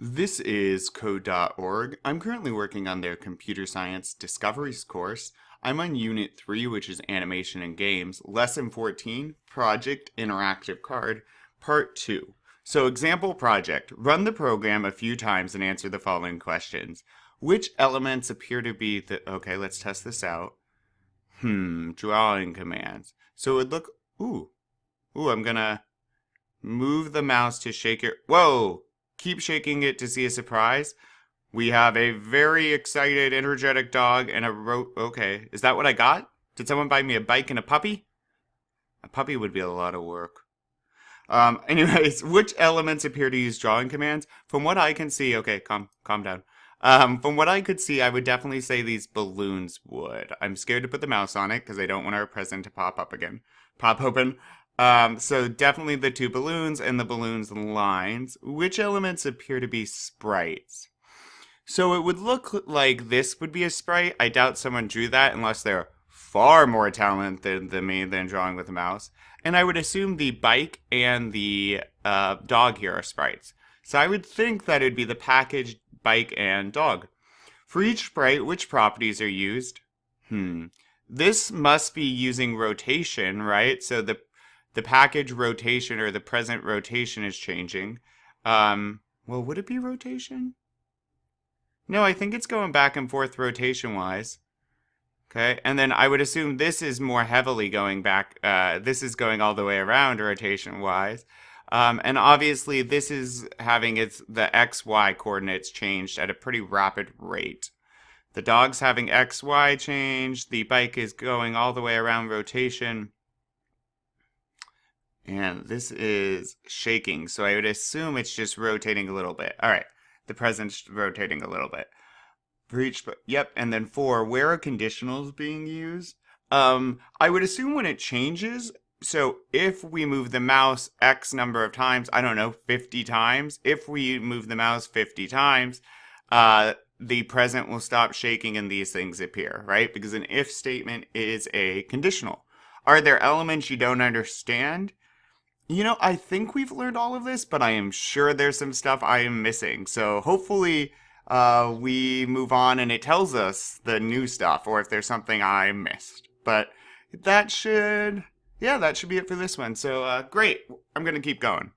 This is Code.org. I'm currently working on their Computer Science Discoveries course. I'm on Unit 3, which is Animation and Games, Lesson 14, Project Interactive Card, Part 2. So, example project. Run the program a few times and answer the following questions. Which elements appear to be the... Okay, let's test this out. Drawing commands. So it would look... I'm gonna move the mouse to shake it. Whoa! Keep shaking it to see a surprise. We have a very excited, energetic dog and a okay, is that what I got? Did someone buy me a bike and a puppy? A puppy would be a lot of work. Anyways, which elements appear to use drawing commands? From what I can see, okay, calm down. From what I could see, I would definitely say these balloons would. I'm scared to put the mouse on it because I don't want our present to pop open. So definitely the two balloons and the balloons lines. Which elements appear to be sprites? So it would look like this would be a sprite. I doubt someone drew that unless they're far more talented than me than drawing with a mouse. And I would assume the bike and the dog here are sprites. So I would think that it would be the package, bike, and dog. For each sprite, which properties are used? This must be using rotation, right? So the package rotation or the present rotation is changing. Well, would it be rotation? No, I think it's going back and forth rotation-wise. Okay, and then I would assume this is more heavily going back. This is going all the way around rotation-wise. And obviously this is having the XY coordinates changed at a pretty rapid rate. The dog's having XY change. The bike is going all the way around rotation. And this is shaking, so I would assume it's just rotating a little bit. All right, the present's rotating a little bit. For each, yep, and then 4, where are conditionals being used? I would assume when it changes, so if we move the mouse X number of times, I don't know, 50 times, if we move the mouse 50 times, the present will stop shaking and these things appear, right? Because an if statement is a conditional. Are there elements you don't understand? You know, I think we've learned all of this, but I am sure there's some stuff I am missing. So hopefully we move on and it tells us the new stuff or if there's something I missed. But that should be it for this one. So great. I'm going to keep going.